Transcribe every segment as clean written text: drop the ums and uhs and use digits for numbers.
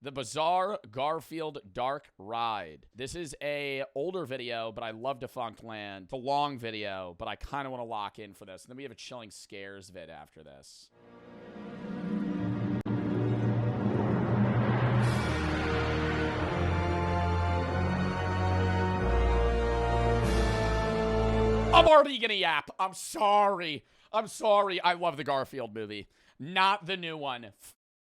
The Bizarre Garfield Dark Ride. This is a older video, but I love Defunct Land. It's a long video, but I kind of want to lock in for this. And then we have a Chilling Scares vid after this. I'm already gonna yap. I'm sorry. I love the Garfield movie. Not the new one.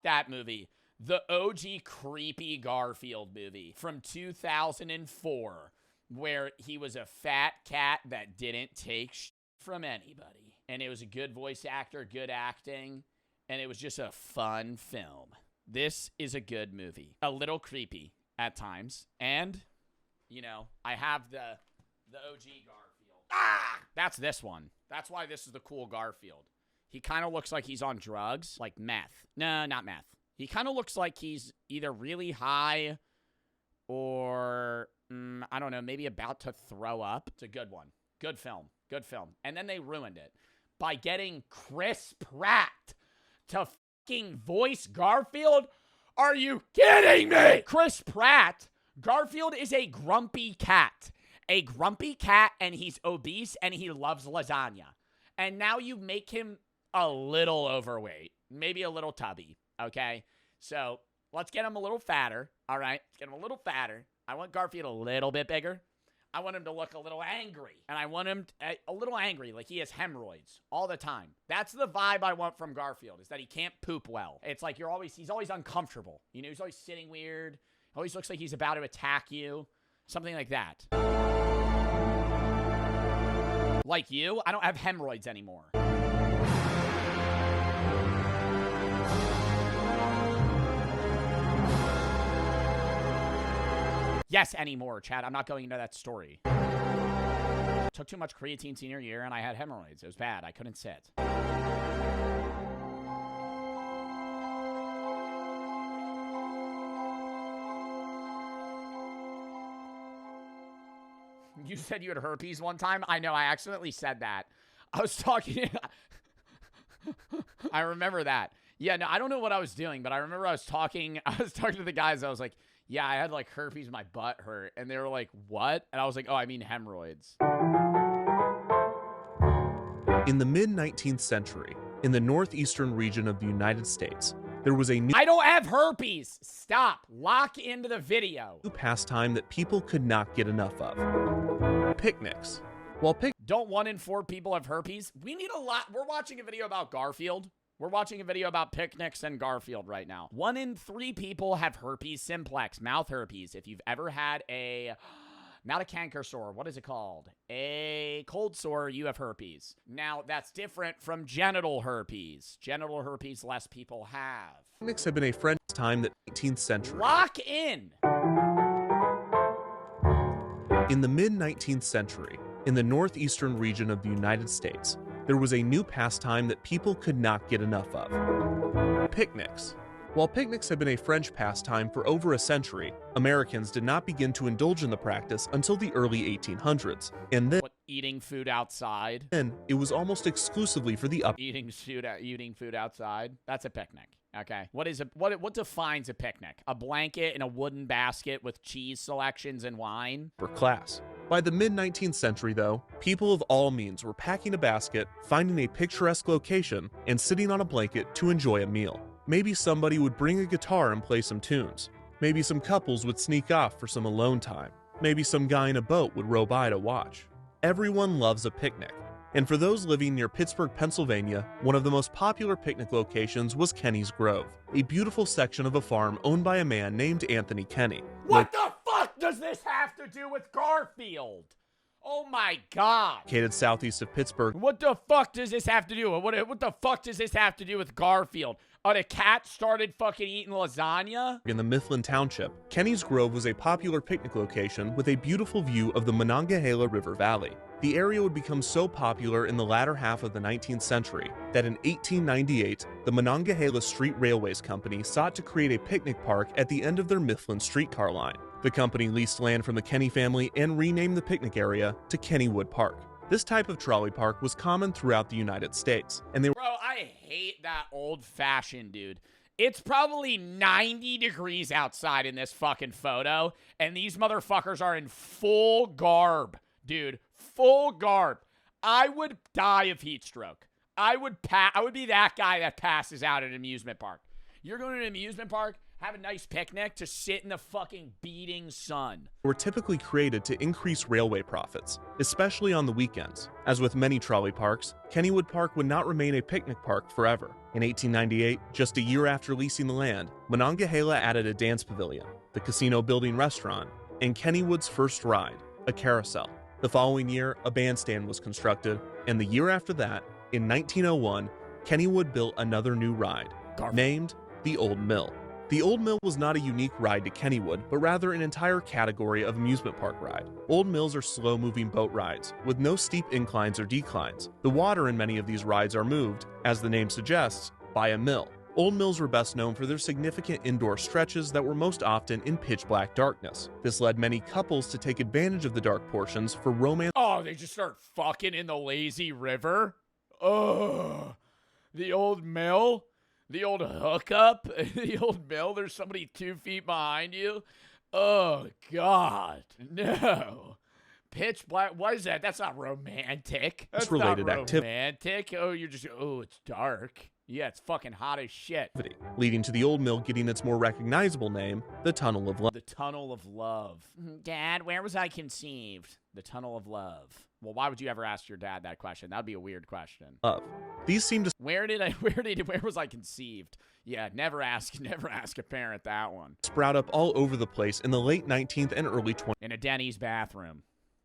That movie. The OG creepy Garfield movie from 2004, where he was a fat cat that didn't take shit from anybody. And it was a good voice actor, good acting, and it was just a fun film. This is a good movie. A little creepy at times. And, you know, I have the OG Garfield. Ah! That's this one. That's why this is the cool Garfield. He kind of looks like he's on drugs, like meth. No, not meth. He kind of looks like he's either really high or, I don't know, maybe about to throw up. It's a good one. Good film. Good film. And then they ruined it by getting Chris Pratt to fucking voice Garfield. Are you kidding me? Chris Pratt, Garfield is a grumpy cat. A grumpy cat, and he's obese, and he loves lasagna. And now you make him a little overweight. Maybe a little tubby. Okay, so let's get him a little fatter, all right? Let's get him a little fatter. I want Garfield a little bit bigger. I want him to look a little angry, and I want him a little angry, like he has hemorrhoids all the time. That's the vibe I want from Garfield, is that he can't poop well. It's like he's always uncomfortable. You know, he's always sitting weird. Always looks like he's about to attack you. Something like that. Like you, I don't have hemorrhoids anymore. Yes, anymore, Chad. I'm not going into that story. Took too much creatine senior year, and I had hemorrhoids. It was bad. I couldn't sit. You said you had herpes one time? I know, I accidentally said that. I was talking... I remember that. Yeah, no, I don't know what I was doing, but I remember I was talking to the guys. I was like, yeah, I had like herpes, my butt hurt. And they were like, what? And I was like, oh, I mean hemorrhoids. In the mid-19th century, in the northeastern region of the United States, there was a new... I don't have herpes! Stop! Lock into the video. ...pastime that people could not get enough of. Picnics. Don't 1 in 4 people have herpes? We need a lot. We're watching a video about Garfield. We're watching a video about picnics and Garfield right now. 1 in 3 people have herpes simplex, mouth herpes. If you've ever had not a canker sore, what is it called? A cold sore, you have herpes. Now, that's different from genital herpes. Genital herpes, less people have. Picnics have been a French time that 18th century. Lock in! In the mid-19th century, in the northeastern region of the United States, there was a new pastime that people could not get enough of. Picnics. While picnics have been a French pastime for over a century, Americans did not begin to indulge in the practice until the early 1800s, and then eating food outside. Then it was almost exclusively for the eating food outside. That's a picnic. Okay. What defines a picnic? A blanket in a wooden basket with cheese selections and wine? For class. By the mid-19th century, though, people of all means were packing a basket, finding a picturesque location, and sitting on a blanket to enjoy a meal. Maybe somebody would bring a guitar and play some tunes. Maybe some couples would sneak off for some alone time. Maybe some guy in a boat would row by to watch. Everyone loves a picnic. And for those living near Pittsburgh, Pennsylvania, one of the most popular picnic locations was Kenny's Grove, a beautiful section of a farm owned by a man named Anthony Kenny. What the fuck does this have to do with Garfield? Oh my god. Located southeast of Pittsburgh. What the fuck does this have to do with? What the fuck does this have to do with Garfield? The cat started fucking eating lasagna? In the Mifflin Township, Kenny's Grove was a popular picnic location with a beautiful view of the Monongahela River Valley. The area would become so popular in the latter half of the 19th century that in 1898, the Monongahela Street Railways Company sought to create a picnic park at the end of their Mifflin streetcar line. The company leased land from the Kenny family and renamed the picnic area to Kennywood Park. This type of trolley park was common throughout the United States, and they were— Bro, I hate that old-fashioned, dude. It's probably 90 degrees outside in this fucking photo, and these motherfuckers are in full garb, dude. Full garb. I would die of heat stroke. I would be that guy that passes out at an amusement park. You're going to an amusement park, have a nice picnic to sit in the fucking beating sun. Were typically created to increase railway profits, especially on the weekends. As with many trolley parks, Kennywood Park would not remain a picnic park forever. In 1898, just a year after leasing the land, Monongahela added a dance pavilion, the casino building restaurant, and Kennywood's first ride, a carousel. The following year, a bandstand was constructed, and the year after that, in 1901, Kennywood built another new ride, named the Old Mill. The Old Mill was not a unique ride to Kennywood, but rather an entire category of amusement park ride. Old Mills are slow-moving boat rides, with no steep inclines or declines. The water in many of these rides are moved, as the name suggests, by a mill. Old Mills were best known for their significant indoor stretches that were most often in pitch-black darkness. This led many couples to take advantage of the dark portions for romance. Oh, they just start fucking in the lazy river? Oh, the Old Mill? The old hookup? The Old Mill? There's somebody 2 feet behind you? Oh, God. No. Pitch black. What is that? That's not romantic. That's related not romantic. Oh, you're just, oh, it's dark. Yeah, it's fucking hot as shit. Leading to the Old Mill getting its more recognizable name, the Tunnel of Love. The Tunnel of Love. Dad, where was I conceived? The Tunnel of Love. Well, why would you ever ask your dad that question? That would be a weird question. These seem to where was I conceived? Yeah, never ask a parent that one. Sprout up all over the place in the late 19th and early 20th. In a Denny's bathroom.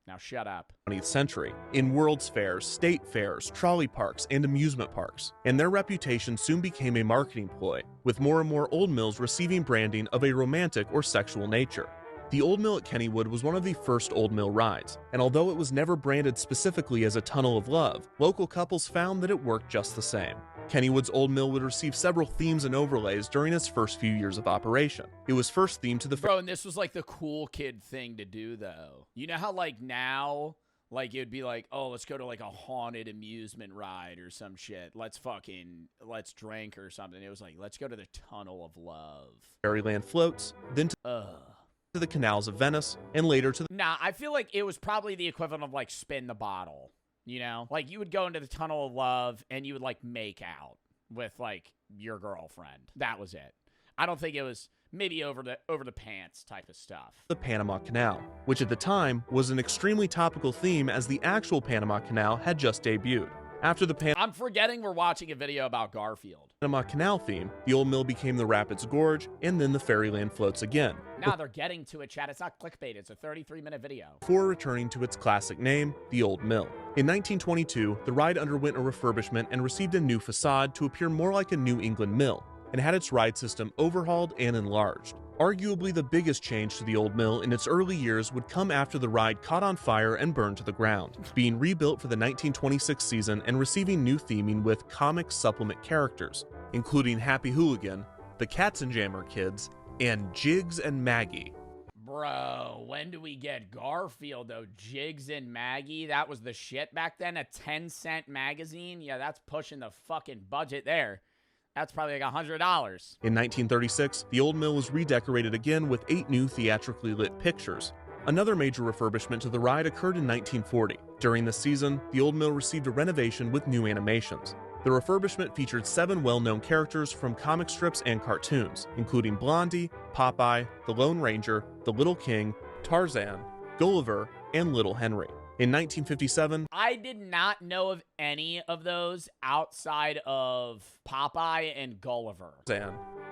Now shut up. 20th century, in World's Fairs, state fairs, trolley parks, and amusement parks, and their reputation soon became a marketing ploy, with more and more Old Mills receiving branding of a romantic or sexual nature. The Old Mill at Kennywood was one of the first Old Mill rides, and although it was never branded specifically as a Tunnel of Love, local couples found that it worked just the same. Kennywood's Old Mill would receive several themes and overlays during its first few years of operation. It was first themed to the... Bro, and this was like the cool kid thing to do, though. You know how, like, now, like, it would be like, oh, let's go to, like, a haunted amusement ride or some shit. Let's drink or something. It was like, let's go to the Tunnel of Love. Fairyland floats, then to the canals of Venice, and later to the... Nah, I feel like it was probably the equivalent of, like, spin the bottle. You know, like you would go into the Tunnel of Love and you would like make out with like your girlfriend. That was it. I don't think it was maybe over the pants type of stuff. The Panama Canal, which at the time was an extremely topical theme as the actual Panama Canal had just debuted. After the I'm forgetting we're watching a video about Garfield. Panama Canal theme, the Old Mill became the Rapids Gorge, and then the Fairyland floats again. Now they're getting to it, Chad. It's not clickbait. It's a 33-minute video. Before returning to its classic name, the Old Mill. In 1922, the ride underwent a refurbishment and received a new facade to appear more like a New England mill, and had its ride system overhauled and enlarged. Arguably the biggest change to the Old Mill in its early years would come after the ride caught on fire and burned to the ground, being rebuilt for the 1926 season and receiving new theming with comic supplement characters, including Happy Hooligan, the Katzenjammer Kids, and Jiggs and Maggie. Bro, when do we get Garfield, though? Jiggs and Maggie? That was the shit back then? A 10-cent magazine? Yeah, that's pushing the fucking budget there. That's probably like $100. In 1936, the Old Mill was redecorated again with 8 new theatrically lit pictures. Another major refurbishment to the ride occurred in 1940. During this season, the Old Mill received a renovation with new animations. The refurbishment featured 7 well-known characters from comic strips and cartoons, including Blondie, Popeye, the Lone Ranger, the Little King, Tarzan, Gulliver, and Little Henry. In 1957, I did not know of any of those outside of Popeye and Gulliver.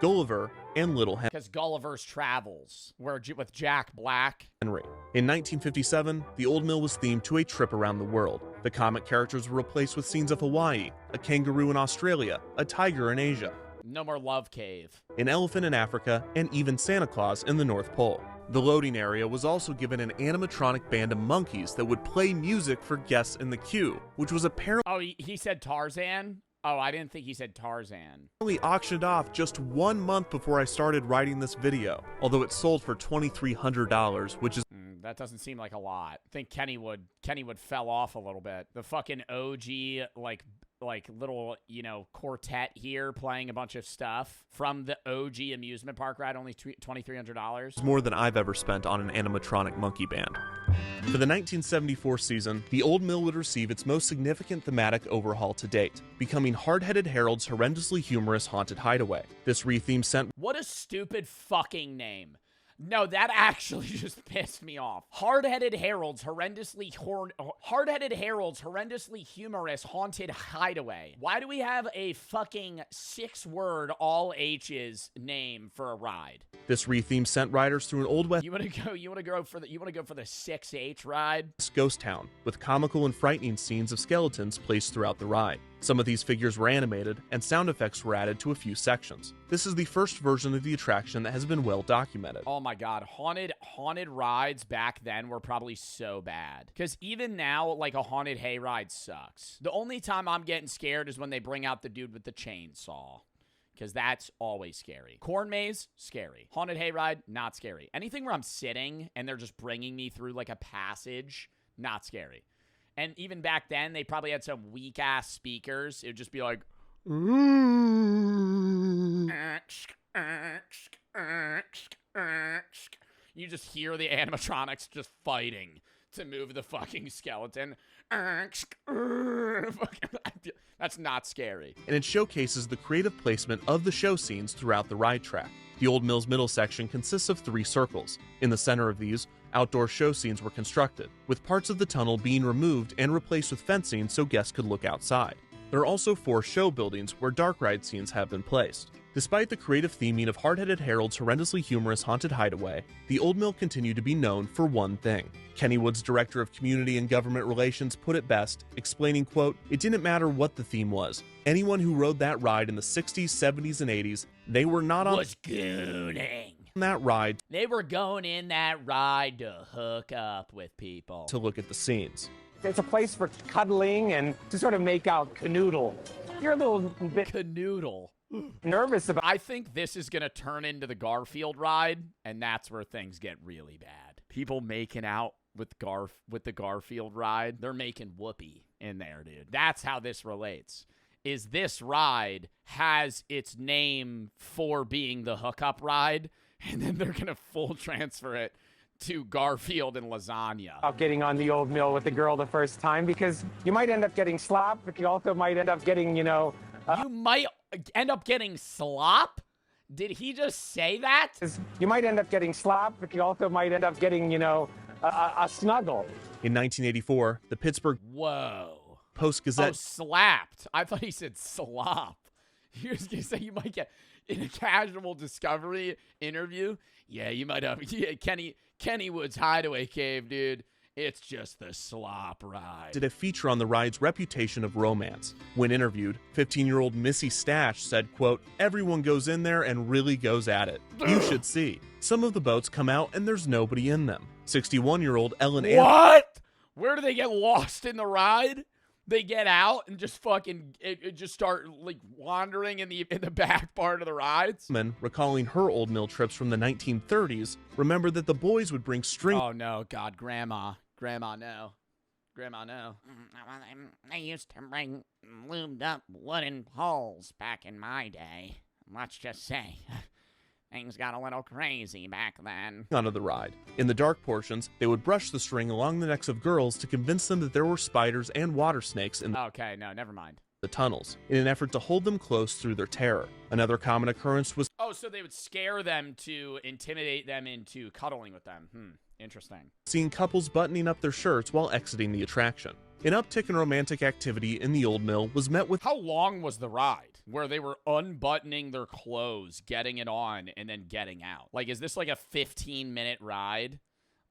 Gulliver, and Little Henry. Because Gulliver's Travels, with Jack Black. In 1957, the Old Mill was themed to a trip around the world. The comic characters were replaced with scenes of Hawaii, a kangaroo in Australia, a tiger in Asia. No more Love Cave. An elephant in Africa, and even Santa Claus in the North Pole. The loading area was also given an animatronic band of monkeys that would play music for guests in the queue, which was apparently... Oh, he said Tarzan? Oh, I didn't think he said Tarzan. Auctioned off just 1 month before I started writing this video, although it sold for $2,300, which is... That doesn't seem like a lot. I think Kennywood fell off a little bit. The fucking OG, like little, you know, quartet here playing a bunch of stuff from the OG amusement park ride, only $2,300. It's more than I've ever spent on an animatronic monkey band. For the 1974 season, the Old Mill would receive its most significant thematic overhaul to date, becoming Hard-Headed Harold's horrendously humorous haunted hideaway. This re-theme sent... What a stupid fucking name. No, that actually just pissed me off. Hard-Headed Harold's horrendously humorous haunted hideaway. Why do we have a fucking 6-word all H's name for a ride? This re-theme sent riders through an Old West... You want to go for the 6H ride? Ghost town, with comical and frightening scenes of skeletons placed throughout the ride. Some of these figures were animated, and sound effects were added to a few sections. This is the first version of the attraction that has been well documented. Oh my god, haunted rides back then were probably so bad. Because even now, like, a haunted hayride sucks. The only time I'm getting scared is when they bring out the dude with the chainsaw. Because that's always scary. Corn maze, scary. Haunted hayride, not scary. Anything where I'm sitting and they're just bringing me through like a passage, not scary. And even back then, they probably had some weak-ass speakers. It would just be like... You just hear the animatronics just fighting to move the fucking skeleton. That's not scary. And it showcases the creative placement of the show scenes throughout the ride track. The Old Mill's middle section consists of 3 circles. In the center of these, outdoor show scenes were constructed, with parts of the tunnel being removed and replaced with fencing so guests could look outside. There are also 4 show buildings where dark ride scenes have been placed. Despite the creative theming of Hard-Headed Harold's horrendously humorous haunted hideaway, the Old Mill continued to be known for one thing. Kennywood's director of community and government relations put it best, explaining, quote, "It didn't matter what the theme was. Anyone who rode that ride in the 60s, 70s, and 80s, they were not on... was gooning. That ride. They were going in that ride to hook up with people. To look at the scenes. It's a place for cuddling and to sort of make out canoodle. You're a little bit canoodle. Nervous about... I think this is going to turn into the Garfield ride, and that's where things get really bad. People making out with the Garfield ride, they're making whoopee in there, dude. That's how this relates. Is this ride has its name for being the hookup ride, and then they're going to full transfer it to Garfield and lasagna. About getting on the Old Mill with the girl the first time, because you might end up getting slop, but you also might end up getting, you know... you might end up getting slop? Did he just say that? You might end up getting slop, but you also might end up getting, you know, a snuggle. In 1984, the Pittsburgh Whoa. Post-Gazette... Oh, slapped. I thought he said slop. He was going to say you might get, in a casual Discovery interview, yeah, you might have, yeah, Kennywood's Hideaway Cave, dude. It's just the slop ride. Did a feature on the ride's reputation of romance. When interviewed, 15-year-old Missy Stash said, quote, "Everyone goes in there and really goes at it. You should see. Some of the boats come out and there's nobody in them." 61-year-old Ellen... What? Where do they get lost in the ride? They get out and just fucking just start like wandering in the back part of the rides. Recalling her Old Mill trips from the 1930s, remembered that the boys would bring string... Oh no, God, Grandma, no. Grandma, no. They used to bring lubed up wooden poles back in my day. Let's just say, things got a little crazy back then. Onto the ride. In the dark portions, they would brush the string along the necks of girls to convince them that there were spiders and water snakes in Okay, no, never mind. the tunnels, in an effort to hold them close through their terror. Another common occurrence was... Oh, so they would scare them to intimidate them into cuddling with them. Interesting. Seeing couples buttoning up their shirts while exiting the attraction. An uptick in romantic activity in the Old Mill was met with... How long was the ride where they were unbuttoning their clothes, getting it on, and then getting out? Like, is this like a 15-minute ride?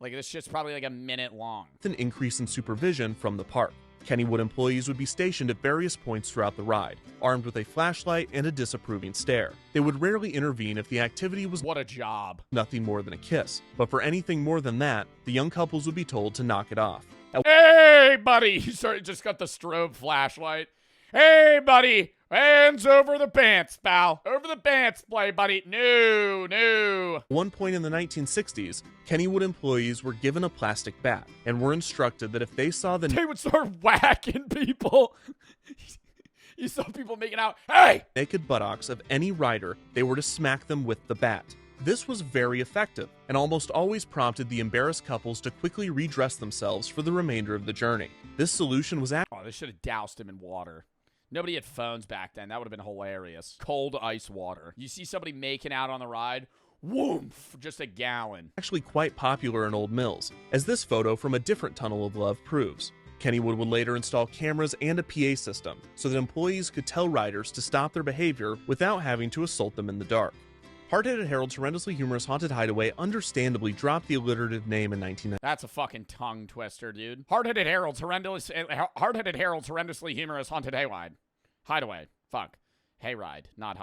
Like, this shit's probably like a minute long. An increase in supervision from the park. Kennywood employees would be stationed at various points throughout the ride, armed with a flashlight and a disapproving stare. They would rarely intervene if the activity was... What a job. Nothing more than a kiss. But for anything more than that, the young couples would be told to knock it off. Hey, buddy! He just got the strobe flashlight. Hey, buddy! Hands over the pants, pal. Over the pants, play buddy. No. At one point in the 1960s, Kennywood employees were given a plastic bat and were instructed that if they saw the They would start whacking people. You saw people making out. Hey! naked buttocks of any rider, they were to smack them with the bat. This was very effective and almost always prompted the embarrassed couples to quickly redress themselves for the remainder of the journey. This solution was Oh, they should have doused him in water. Nobody had phones back then. That would have been hilarious. Cold ice water. You see somebody making out on the ride, woof, just a gallon. actually quite popular in old mills, as this photo from a different tunnel of love proves. Kennywood would later install cameras and a PA system so that employees could tell riders to stop their behavior without having to assault them in the dark. Hard-Headed Harold's horrendously humorous haunted hideaway understandably dropped the alliterative name in 1990. That's a fucking tongue twister, dude. Hard-Headed Harold's horrendously humorous haunted hideaway. Fuck. Hayride, not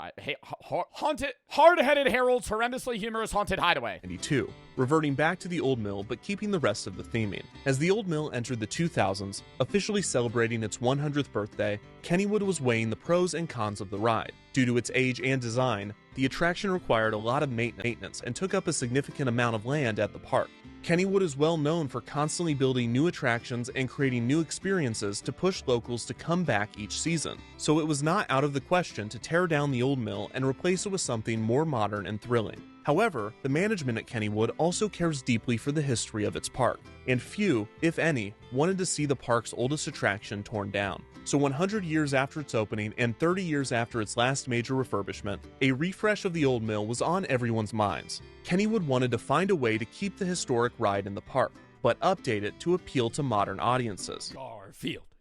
hard-headed Harold's horrendously humorous haunted hideaway. 1992, reverting back to the old mill but keeping the rest of the theming. As the old mill entered the 2000s, officially celebrating its 100th birthday, Kennywood was weighing the pros and cons of the ride. Due to its age and design, the attraction required a lot of maintenance and took up a significant amount of land at the park. Kennywood is well known for constantly building new attractions and creating new experiences to push locals to come back each season, so it was not out of the question to tear down the old mill and replace it with something more modern and thrilling. However, the management at Kennywood also cares deeply for the history of its park, and few, if any, wanted to see the park's oldest attraction torn down. So 100 years after its opening and 30 years after its last major refurbishment, a refresh of the old mill was on everyone's minds. Kennywood wanted to find a way to keep the historic ride in the park, but update it to appeal to modern audiences.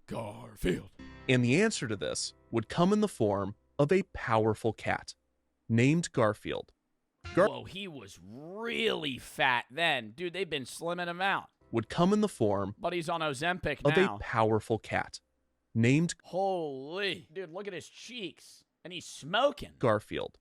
Garfield. And the answer to this would come in the form of a powerful cat named Garfield. Whoa, he was really fat then. Dude, they've been slimming him out. Would come in the form But he's on Ozempic of now. a powerful cat named Holy. Dude, look at his cheeks. And he's smoking. Garfield.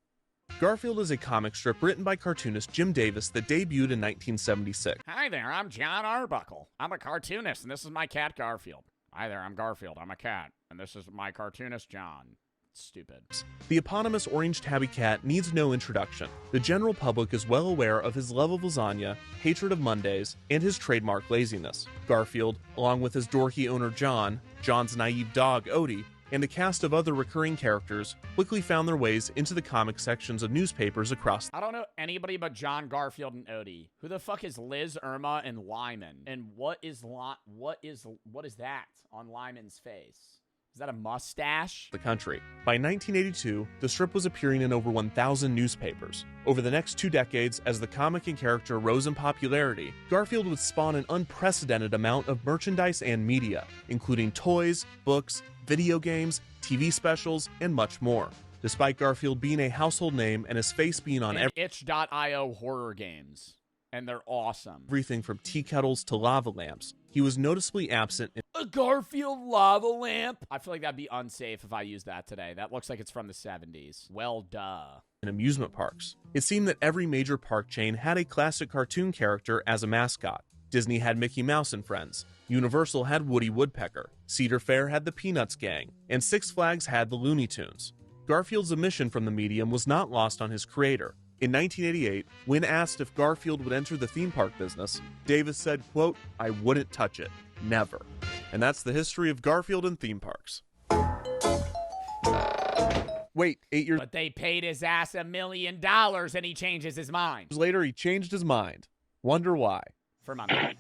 Garfield is a comic strip written by cartoonist Jim Davis that debuted in 1976. Hi there, I'm John Arbuckle. I'm a cartoonist, and this is my cat Garfield. Hi there, I'm Garfield. I'm a cat, and this is my cartoonist John. Stupid. The eponymous orange tabby cat needs no introduction. The general public is well aware of his love of lasagna, hatred of Mondays, and his trademark laziness. Garfield, along with his dorky owner John, John's naive dog Odie, and a cast of other recurring characters, quickly found their ways into the comic sections of newspapers across. I don't know anybody but John, Garfield, and Odie. Who the fuck is Liz, Irma, and Lyman? And what is that on Lyman's face? Is that a mustache? The country. By 1982, the strip was appearing in over 1,000 newspapers. Over the next 2 decades, as the comic and character rose in popularity, Garfield would spawn an unprecedented amount of merchandise and media, including toys, books, video games, TV specials, and much more. Despite Garfield being a household name and his face being on and itch.io horror games. And they're awesome. everything from tea kettles to lava lamps, he was noticeably absent in A Garfield lava lamp? I feel like that'd be unsafe if I used that today. That looks like it's from the 70s. Well, duh. amusement parks. It seemed that every major park chain had a classic cartoon character as a mascot. Disney had Mickey Mouse and Friends, Universal had Woody Woodpecker, Cedar Fair had the Peanuts Gang, and Six Flags had the Looney Tunes. Garfield's omission from the medium was not lost on his creator. In 1988, when asked if Garfield would enter the theme park business, Davis said, quote, "I wouldn't touch it. Never." And that's the history of Garfield and theme parks. Wait, 8 years But they paid his ass $1 million and he changes his mind. later, he changed his mind. Wonder why. For my money.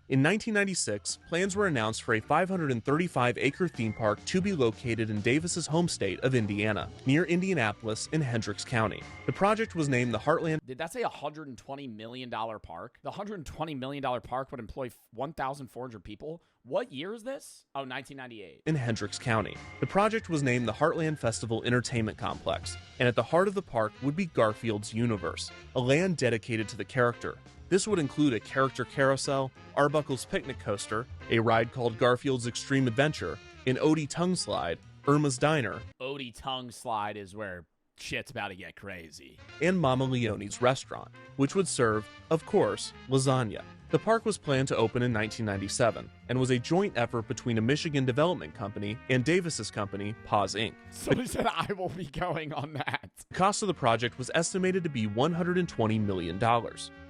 In 1996, plans were announced for a 535-acre theme park to be located in Davis's home state of Indiana, near Indianapolis in Hendricks County. The project was named the Heartland Did that say $120 million park? The $120 million park would employ 1,400 people? What year is this? Oh, 1998. in Hendricks County. The project was named the Heartland Festival Entertainment Complex, and at the heart of the park would be Garfield's universe, a land dedicated to the character. This would include a character carousel, Arbuckle's picnic coaster, a ride called Garfield's Extreme Adventure, an Odie tongue slide, Irma's Diner, Odie tongue slide is where shit's about to get crazy. and Mama Leone's restaurant, which would serve, of course, lasagna. The park was planned to open in 1997 and was a joint effort between a Michigan development company and Davis's company, Paws Inc. Somebody said I will be going on that. The cost of the project was estimated to be $120 million.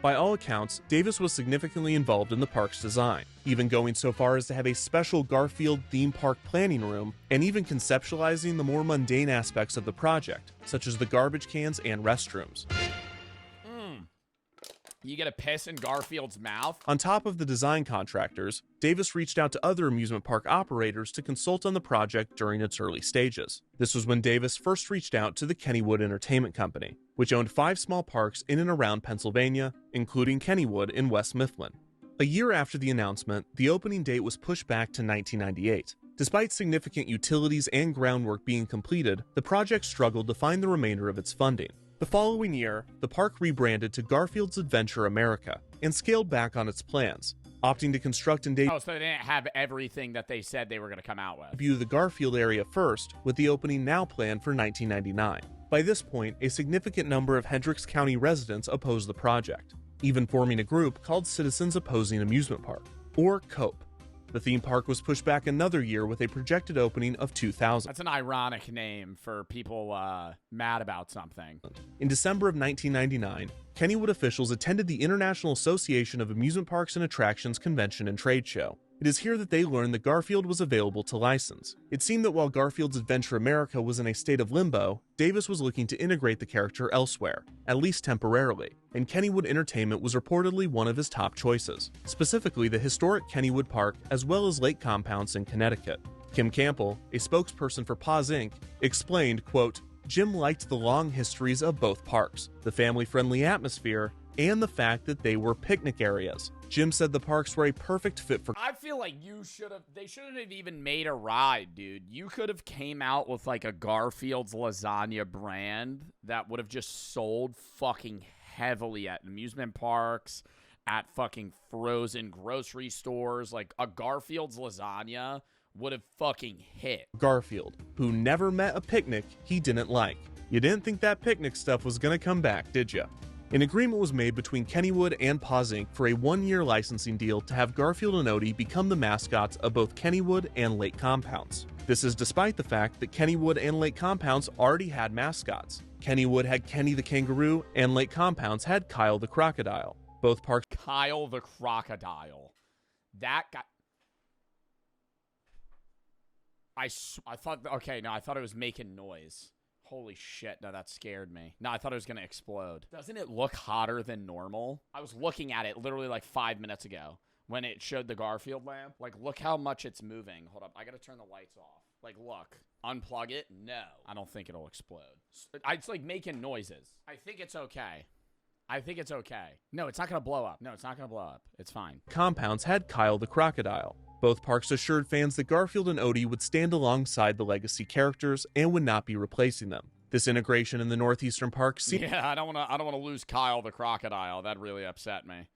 By all accounts, Davis was significantly involved in the park's design, even going so far as to have a special Garfield theme park planning room and even conceptualizing the more mundane aspects of the project, such as the garbage cans and restrooms. You get a piss in Garfield's mouth? On top of the design contractors, Davis reached out to other amusement park operators to consult on the project during its early stages. This was when Davis first reached out to the Kennywood Entertainment Company, which owned 5 small parks in and around Pennsylvania, including Kennywood in West Mifflin. A year after the announcement, the opening date was pushed back to 1998. Despite significant utilities and groundwork being completed, the project struggled to find the remainder of its funding. The following year, the park rebranded to Garfield's Adventure America and scaled back on its plans, opting to construct and Oh, so they didn't have everything that they said they were going to come out with. debut the Garfield area first, with the opening now planned for 1999. By this point, a significant number of Hendricks County residents opposed the project, even forming a group called Citizens Opposing Amusement Park, or COPE. The theme park was pushed back another year with a projected opening of 2000. That's an ironic name for people mad about something. In December of 1999, Kennywood officials attended the International Association of Amusement Parks and Attractions Convention and Trade Show. It is here that they learned that Garfield was available to license. It seemed that while Garfield's Adventure America was in a state of limbo, Davis was looking to integrate the character elsewhere, at least temporarily, and Kennywood Entertainment was reportedly one of his top choices, specifically the historic Kennywood Park as well as lake compounds in Connecticut. Kim Campbell, a spokesperson for Paws Inc., explained, quote, "Jim liked the long histories of both parks, the family-friendly atmosphere, and the fact that they were picnic areas. Jim said the parks were a perfect fit for..." I feel like they shouldn't have even made a ride, dude. You could have came out with like a Garfield's lasagna brand that would have just sold fucking heavily at amusement parks, at fucking frozen grocery stores. Like a Garfield's lasagna would have fucking hit. Garfield, who never met a picnic he didn't like. You didn't think that picnic stuff was gonna come back, did ya? An agreement was made between Kennywood and Paws Inc. for a 1-year licensing deal to have Garfield and Odie become the mascots of both Kennywood and Lake Compounds. This is despite the fact that Kennywood and Lake Compounds already had mascots. Kennywood had Kenny the Kangaroo, and Lake Compounds had Kyle the Crocodile. Both parks... Kyle the Crocodile. That guy... I thought... Okay, no, I thought it was making noise. Holy shit, no, that scared me. No, I thought it was going to explode. Doesn't it look hotter than normal? I was looking at it literally like 5 minutes ago when it showed the Garfield lamp. Like, look how much it's moving. Hold up, I got to turn the lights off. Like, look. Unplug it? No. I don't think it'll explode. It's like making noises. I think it's okay. I think it's okay. No, it's not going to blow up. No, it's not going to blow up. It's fine. Compounds had Kyle the Crocodile. Both parks assured fans that Garfield and Odie would stand alongside the legacy characters and would not be replacing them. This integration in the northeastern park seemed... Yeah, I don't want to lose Kyle the Crocodile. That really upset me.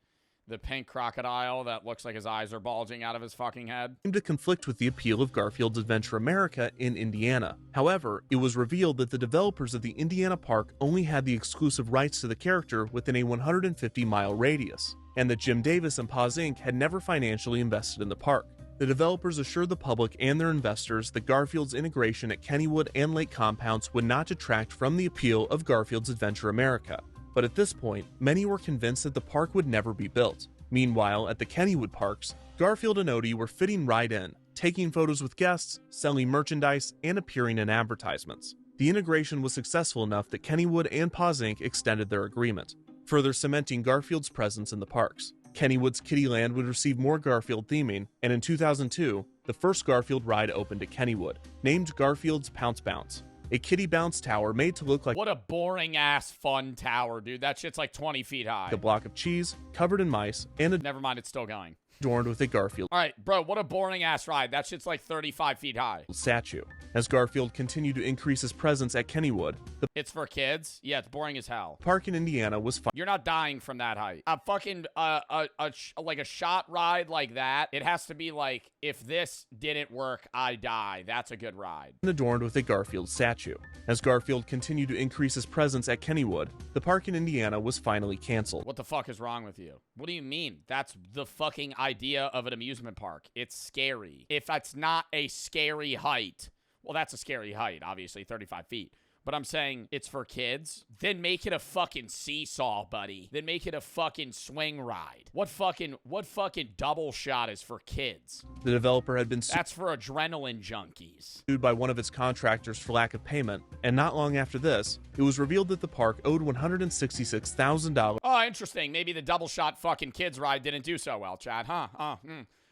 The pink crocodile that looks like his eyes are bulging out of his fucking head. ...to conflict with the appeal of Garfield's Adventure America in Indiana. However, it was revealed that the developers of the Indiana park only had the exclusive rights to the character within a 150-mile radius, and that Jim Davis and Paws Inc. had never financially invested in the park. The developers assured the public and their investors that Garfield's integration at Kennywood and Lake Compounds would not detract from the appeal of Garfield's Adventure America. But at this point, many were convinced that the park would never be built. Meanwhile, at the Kennywood parks, Garfield and Odie were fitting right in, taking photos with guests, selling merchandise, and appearing in advertisements. The integration was successful enough that Kennywood and Paws Inc. extended their agreement, further cementing Garfield's presence in the parks. Kennywood's Kittyland would receive more Garfield theming, and in 2002, the first Garfield ride opened at Kennywood, named Garfield's Pounce Bounce, a kitty bounce tower made to look like... What a boring-ass fun tower, dude. That shit's like 20 feet high. ...a block of cheese, covered in mice, and a... Never mind, it's still going. adorned with a Garfield All right, bro, what a boring ass ride. That shit's like 35 feet high. statue. As Garfield continued to increase his presence at Kennywood, the It's for kids? Yeah, it's boring as hell. park in Indiana was You're not dying from that height. A fucking, like a shot ride like that, it has to be like, if this didn't work, I die. That's a good ride. adorned with a Garfield statue. As Garfield continued to increase his presence at Kennywood, the park in Indiana was finally canceled. What the fuck is wrong with you? What do you mean? That's the fucking idea of an amusement park. It's scary. If that's not a scary height, well, that's a scary height, obviously, 35 feet. But I'm saying it's for kids, then make it a fucking seesaw, buddy. Then make it a fucking swing ride. What fucking double shot is for kids? The developer had been That's for adrenaline junkies. sued by one of its contractors for lack of payment, and not long after this, it was revealed that the park owed $166,000 Oh, interesting. Maybe the double shot fucking kids ride didn't do so well, Chad, huh?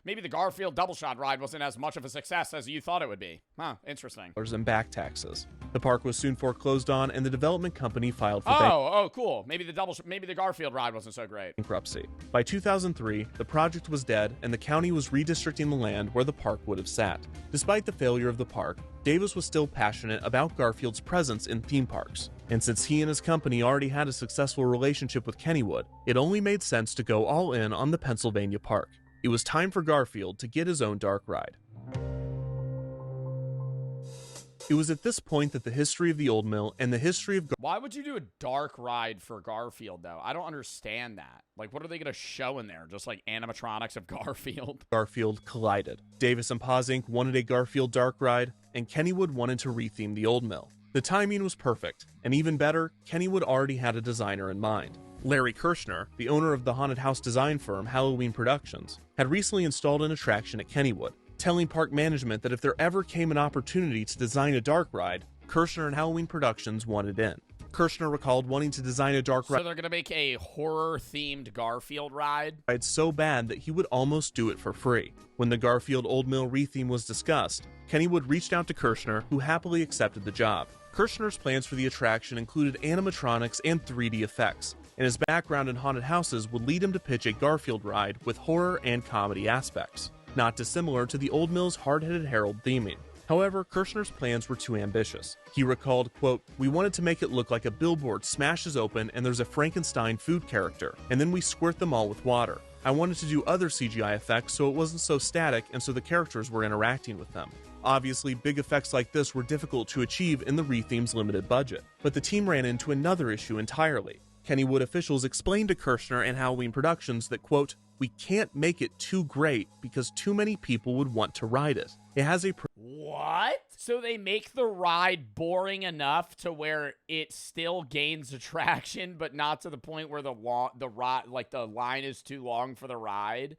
Maybe the Garfield double shot ride wasn't as much of a success as you thought it would be. Huh, interesting. in back taxes. The park was soon foreclosed on, and the development company filed for Oh, cool. Maybe the Garfield ride wasn't so great. bankruptcy. By 2003, the project was dead, and the county was redistricting the land where the park would have sat. Despite the failure of the park, Davis was still passionate about Garfield's presence in theme parks. And since he and his company already had a successful relationship with Kennywood, it only made sense to go all in on the Pennsylvania park. It was time for Garfield to get his own dark ride. It was at this point that the history of the Old Mill and the history of Why would you do a dark ride for Garfield, though? I don't understand that. Like, what are they going to show in there? Just like animatronics of Garfield? Garfield collided. Davis and Paws Inc. wanted a Garfield dark ride, and Kennywood wanted to retheme the Old Mill. The timing was perfect, and even better, Kennywood already had a designer in mind. Larry Kirshner, the owner of the haunted house design firm Halloween Productions, had recently installed an attraction at Kennywood, telling park management that if there ever came an opportunity to design a dark ride, Kirshner and Halloween Productions wanted in. Kirshner recalled wanting to design a dark So they're going to make a horror-themed Garfield ride? ride so bad that he would almost do it for free. When the Garfield Old Mill retheme was discussed, Kennywood reached out to Kirshner, who happily accepted the job. Kirshner's plans for the attraction included animatronics and 3D effects, and his background in haunted houses would lead him to pitch a Garfield ride with horror and comedy aspects, not dissimilar to the Old Mill's hard-headed Harold theming. However, Kirshner's plans were too ambitious. He recalled, quote, "We wanted to make it look like a billboard smashes open and there's a Frankenstein food character, and then we squirt them all with water. I wanted to do other CGI effects so it wasn't so static and so the characters were interacting with them." Obviously, big effects like this were difficult to achieve in the retheme's limited budget, but the team ran into another issue entirely. Kennywood officials explained to Kirshner and Halloween Productions that, quote, "We can't make it too great because too many people would want to ride it. It has a What? So they make the ride boring enough to where it still gains attraction, but not to the point where the line is too long for the ride?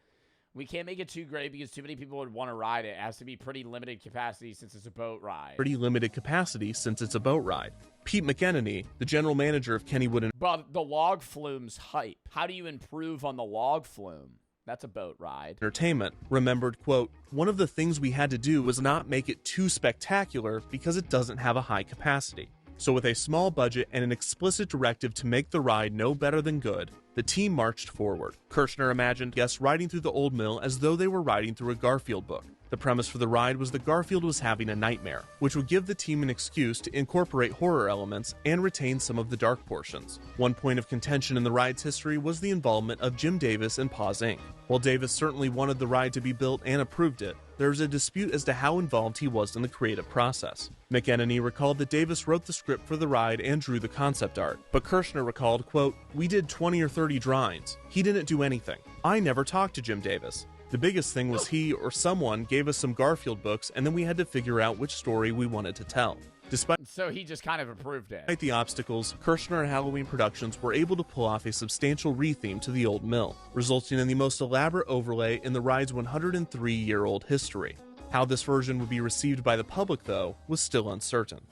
We can't make it too great because too many people would want to ride it. It has to be pretty limited capacity since it's a boat ride. pretty limited capacity since it's a boat ride." Pete McEnany, the general manager of Kennywood and But the log flume's hype. How do you improve on the log flume? That's a boat ride. Entertainment, remembered, quote, "One of the things we had to do was not make it too spectacular because it doesn't have a high capacity. So with a small budget and an explicit directive to make the ride no better than good, the team marched forward." Kirshner imagined guests riding through the Old Mill as though they were riding through a Garfield book. The premise for the ride was that Garfield was having a nightmare, which would give the team an excuse to incorporate horror elements and retain some of the dark portions. One point of contention in the ride's history was the involvement of Jim Davis and Paws Inc. While Davis certainly wanted the ride to be built and approved it, there was a dispute as to how involved he was in the creative process. McEnany recalled that Davis wrote the script for the ride and drew the concept art, but Kirshner recalled, quote, "We did 20 or 30 drawings. He didn't do anything. I never talked to Jim Davis. The biggest thing was he or someone gave us some Garfield books and then we had to figure out which story we wanted to tell." Despite So he just kind of approved it. the obstacles, Kirshner and Halloween Productions were able to pull off a substantial retheme to the Old Mill, resulting in the most elaborate overlay in the ride's 103-year-old history. How this version would be received by the public, though, was still uncertain.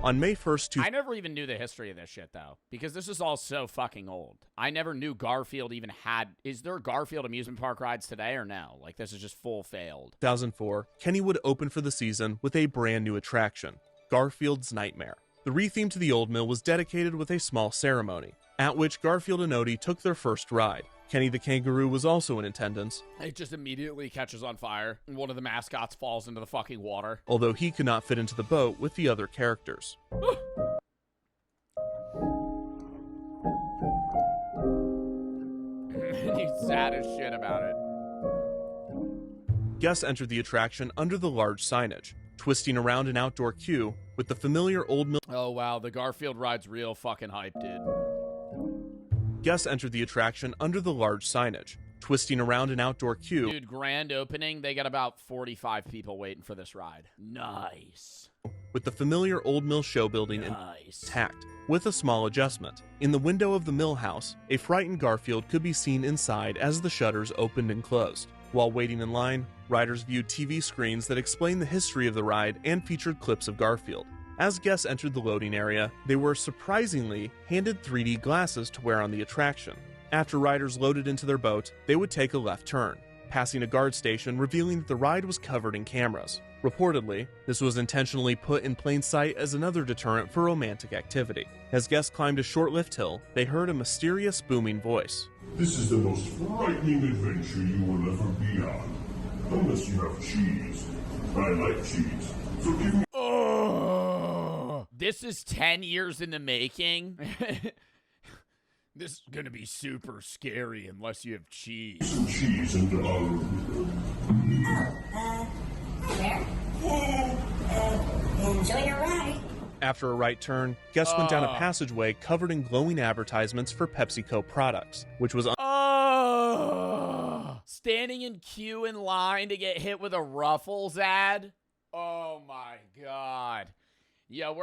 On May 1st, I never even knew the history of this shit, though, because this is all so fucking old. I never knew Garfield even had... Is there Garfield amusement park rides today or no? Like, this is just full failed. 2004, Kennywood opened for the season with a brand new attraction, Garfield's Nightmare. The retheme to the old mill was dedicated with a small ceremony, at which Garfield and Odie took their first ride. Kenny the Kangaroo was also in attendance. It just immediately catches on fire, and one of the mascots falls into the fucking water. Although he could not fit into the boat with the other characters. He's sad as shit about it. Guests entered the attraction under the large signage, twisting around an outdoor queue with the familiar old mill. Oh wow, the Garfield ride's real fucking hype, dude. Guests entered the attraction under the large signage, twisting around an outdoor queue. Dude, grand opening, they got about 45 people waiting for this ride. Nice. With the familiar old mill show building intact, with a small adjustment. In the window of the mill house, a frightened Garfield could be seen inside as the shutters opened and closed. While waiting in line, riders viewed TV screens that explained the history of the ride and featured clips of Garfield. As guests entered the loading area, they were surprisingly handed 3D glasses to wear on the attraction. After riders loaded into their boat, they would take a left turn, passing a guard station revealing that the ride was covered in cameras. Reportedly, this was intentionally put in plain sight as another deterrent for romantic activity. As guests climbed a short lift hill, they heard a mysterious booming voice. This is the most frightening adventure you will ever be on. Unless you have cheese. I like cheese. So give me This is 10 years in the making. This is gonna be super scary unless you have cheese. some cheese and Enjoy your ride. After a right turn, guests went down a passageway covered in glowing advertisements for PepsiCo products, which was Standing in queue in line to get hit with a Ruffles ad. Oh my god. Yeah,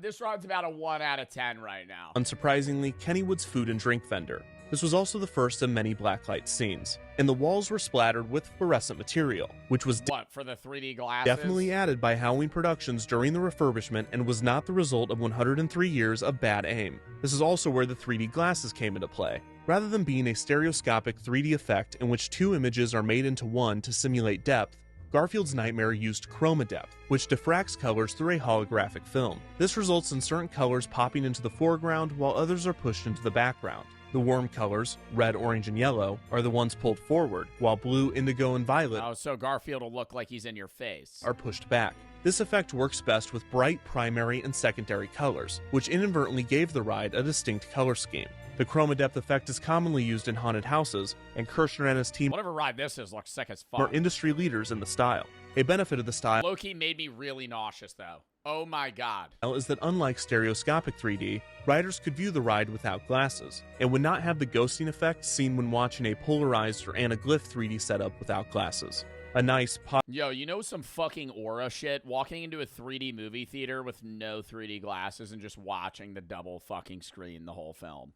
this ride's about a 1 out of 10 right now. unsurprisingly Kennywood's food and drink vendor. This was also the first of many blacklight scenes, and the walls were splattered with fluorescent material, which was What, for the 3D glasses? definitely added by Halloween Productions during the refurbishment and was not the result of 103 years of bad aim. This is also where the 3D glasses came into play. Rather than being a stereoscopic 3D effect in which two images are made into one to simulate depth, Garfield's Nightmare used chroma depth, which diffracts colors through a holographic film. This results in certain colors popping into the foreground while others are pushed into the background. The warm colors, red, orange, and yellow, are the ones pulled forward, while blue, indigo, and violet Oh, so Garfield will look like he's in your face. are pushed back. This effect works best with bright primary and secondary colors, which inadvertently gave the ride a distinct color scheme. The chroma depth effect is commonly used in haunted houses, and Kirshner and his team Whatever ride this is looks sick as are fuck. industry leaders in the style. A benefit of the style Loki made me really nauseous, though. Oh my god. is that unlike stereoscopic 3D, riders could view the ride without glasses, and would not have the ghosting effect seen when watching a polarized or anaglyph 3D setup without glasses. A nice Yo, you know some fucking aura shit? Walking into a 3D movie theater with no 3D glasses and just watching the double fucking screen the whole film.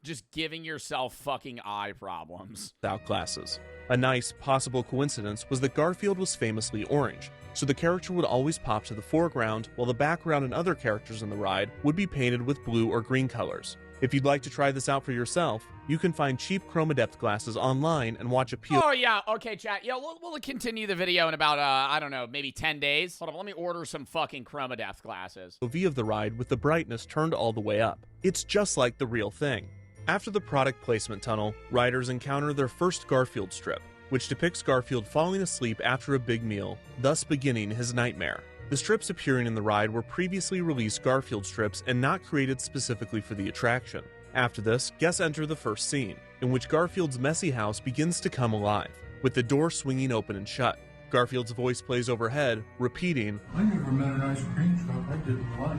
Just giving yourself fucking eye problems. without glasses. A nice possible coincidence was that Garfield was famously orange, so the character would always pop to the foreground while the background and other characters in the ride would be painted with blue or green colors. If you'd like to try this out for yourself, you can find cheap chroma depth glasses online and watch a POV Oh, yeah. Okay, chat. Yeah, we'll continue the video in about, I don't know, maybe 10 days. Hold on, let me order some fucking chroma depth glasses. of the ride with the brightness turned all the way up. It's just like the real thing. After the product placement tunnel, riders encounter their first Garfield strip, which depicts Garfield falling asleep after a big meal, thus beginning his nightmare. The strips appearing in the ride were previously released Garfield strips and not created specifically for the attraction. After this, guests enter the first scene, in which Garfield's messy house begins to come alive, with the door swinging open and shut. Garfield's voice plays overhead, repeating, I never met an ice cream truck I didn't like.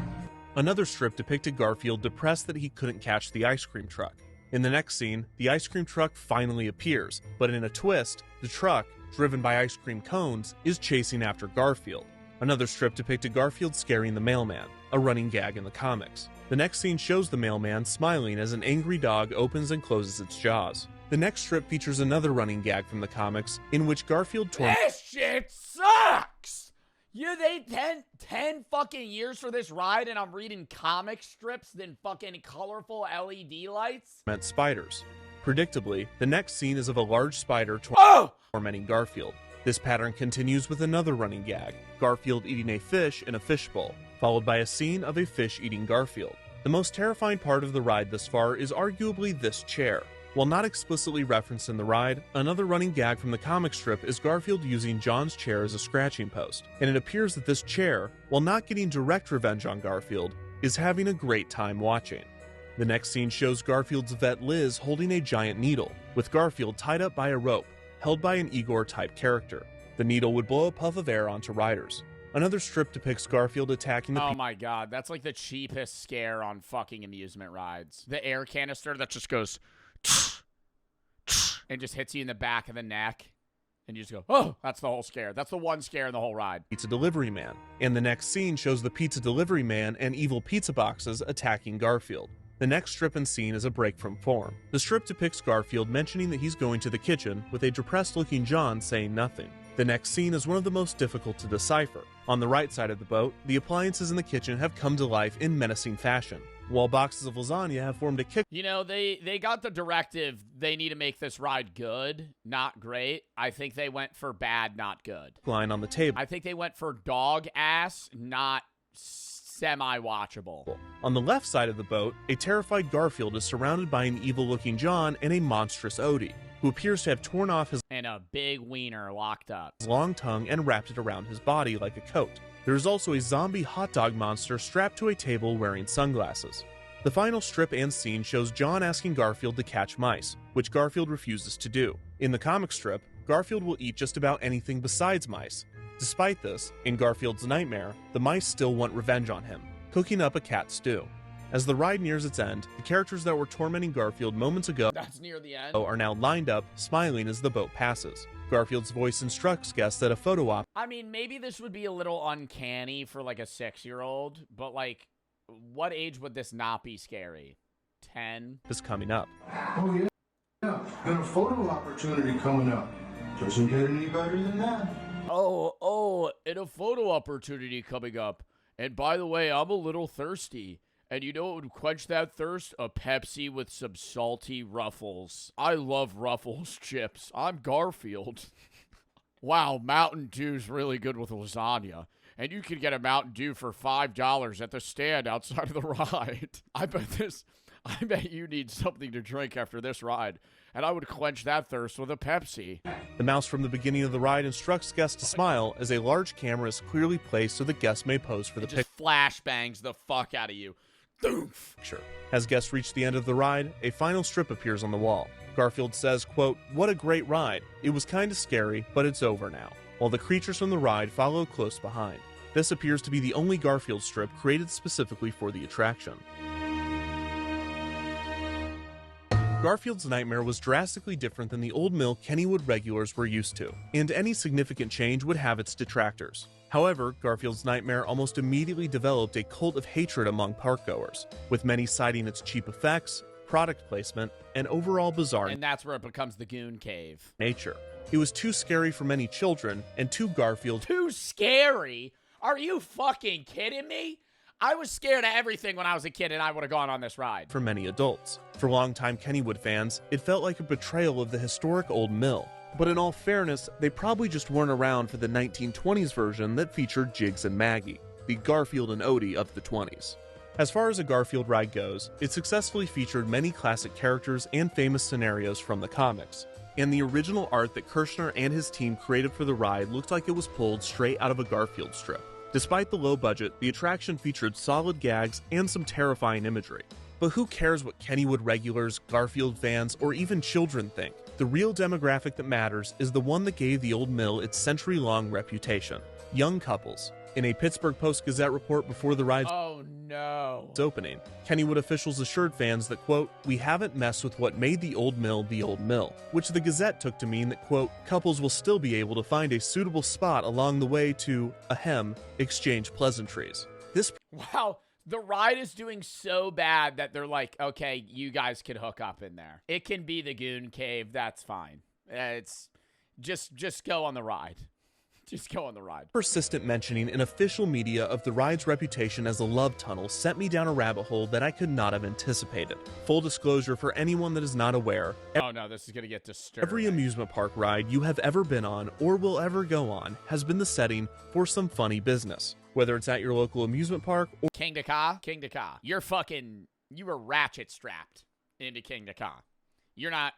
Another strip depicted Garfield depressed that he couldn't catch the ice cream truck. In the next scene, the ice cream truck finally appears, but in a twist, the truck, driven by ice cream cones, is chasing after Garfield. Another strip depicted Garfield scaring the mailman, a running gag in the comics. The next scene shows the mailman smiling as an angry dog opens and closes its jaws. The next strip features another running gag from the comics, in which Garfield This shit sucks! Yeah, they 10 fucking years for this ride and I'm reading comic strips than fucking colorful LED lights? torments spiders. Predictably, the next scene is of a large spider Oh! tormenting Garfield. This pattern continues with another running gag, Garfield eating a fish in a fishbowl. followed by a scene of a fish eating Garfield. The most terrifying part of the ride thus far is arguably this chair. While not explicitly referenced in the ride, another running gag from the comic strip is Garfield using John's chair as a scratching post, and it appears that this chair, while not getting direct revenge on Garfield, is having a great time watching. The next scene shows Garfield's vet Liz holding a giant needle, with Garfield tied up by a rope, held by an Igor-type character. The needle would blow a puff of air onto riders. Another strip depicts Garfield attacking the Oh my god, that's like the cheapest scare on fucking amusement rides. The air canister that just goes and just hits you in the back of the neck. And you just go, oh, that's the whole scare. That's the one scare in the whole ride. pizza delivery man. And the next scene shows the pizza delivery man and evil pizza boxes attacking Garfield. The next strip and scene is a break from form. The strip depicts Garfield mentioning that he's going to the kitchen, with a depressed-looking John saying nothing. The next scene is one of the most difficult to decipher. On the right side of the boat, the appliances in the kitchen have come to life in menacing fashion, while boxes of lasagna have formed a kick. You know, they got the directive, they need to make this ride good, not great. I think they went for bad, not good. Line on the table. I think they went for dog ass, not semi-watchable. On the left side of the boat, a terrified Garfield is surrounded by an evil-looking John and a monstrous Odie, who appears to have torn off his And a big wiener locked up. long tongue and wrapped it around his body like a coat. There is also a zombie hot dog monster strapped to a table wearing sunglasses. The final strip and scene shows John asking Garfield to catch mice, which Garfield refuses to do. In the comic strip, Garfield will eat just about anything besides mice. Despite this, in Garfield's nightmare, the mice still want revenge on him, cooking up a cat stew. As the ride nears its end, the characters that were tormenting Garfield moments ago That's near the end. are now lined up, smiling as the boat passes. Garfield's voice instructs guests that a photo op I mean, maybe this would be a little uncanny for like a 6-year-old, but like, what age would this not be scary? 10? is coming up. Oh, yeah. Yeah. And a photo opportunity coming up. Doesn't get any better than that. And a photo opportunity coming up. And by the way, I'm a little thirsty. And you know what would quench that thirst? A Pepsi with some salty Ruffles. I love Ruffles chips. I'm Garfield. Wow, Mountain Dew's really good with lasagna. And you can get a Mountain Dew for $5 at the stand outside of the ride. I bet you need something to drink after this ride. And I would quench that thirst with a Pepsi. The mouse from the beginning of the ride instructs guests to smile as a large camera is clearly placed so the guests may pose for the It just flashbangs the fuck out of you. Doof. picture. As guests reach the end of the ride, a final strip appears on the wall. Garfield says, quote, "What a great ride. It was kinda scary, but it's over now," while the creatures from the ride follow close behind. This appears to be the only Garfield strip created specifically for the attraction. Garfield's Nightmare was drastically different than the old mill Kennywood regulars were used to, and any significant change would have its detractors. However, Garfield's Nightmare almost immediately developed a cult of hatred among parkgoers, with many citing its cheap effects, product placement, and overall bizarre And that's where it becomes the Goon Cave. nature. It was too scary for many children, and too Garfield Too scary? Are you fucking kidding me? I was scared of everything when I was a kid, and I would have gone on this ride. for many adults. For longtime Kennywood fans, it felt like a betrayal of the historic old mill. But in all fairness, they probably just weren't around for the 1920s version that featured Jiggs and Maggie, the Garfield and Odie of the 20s. As far as a Garfield ride goes, it successfully featured many classic characters and famous scenarios from the comics. And the original art that Kirshner and his team created for the ride looked like it was pulled straight out of a Garfield strip. Despite the low budget, the attraction featured solid gags and some terrifying imagery. But who cares what Kennywood regulars, Garfield fans, or even children think? The real demographic that matters is the one that gave the old mill its century-long reputation: young couples. In a Pittsburgh Post-Gazette report before the ride's Oh no. opening, Kennywood officials assured fans that, quote, "We haven't messed with what made the old mill," which the Gazette took to mean that, quote, "couples will still be able to find a suitable spot along the way to, exchange pleasantries." This Wow. The ride is doing so bad that they're like, okay, you guys can hook up in there. It can be the Goon Cave. That's fine. It's just go on the ride. Just go on the ride. persistent mentioning in official media of the ride's reputation as a love tunnel sent me down a rabbit hole that I could not have anticipated. Full disclosure for anyone that is not aware, Oh no, this is going to get disturbing. every amusement park ride you have ever been on or will ever go on has been the setting for some funny business. whether it's at your local amusement park or King to Ka. You were ratchet strapped into King to Ka. You're not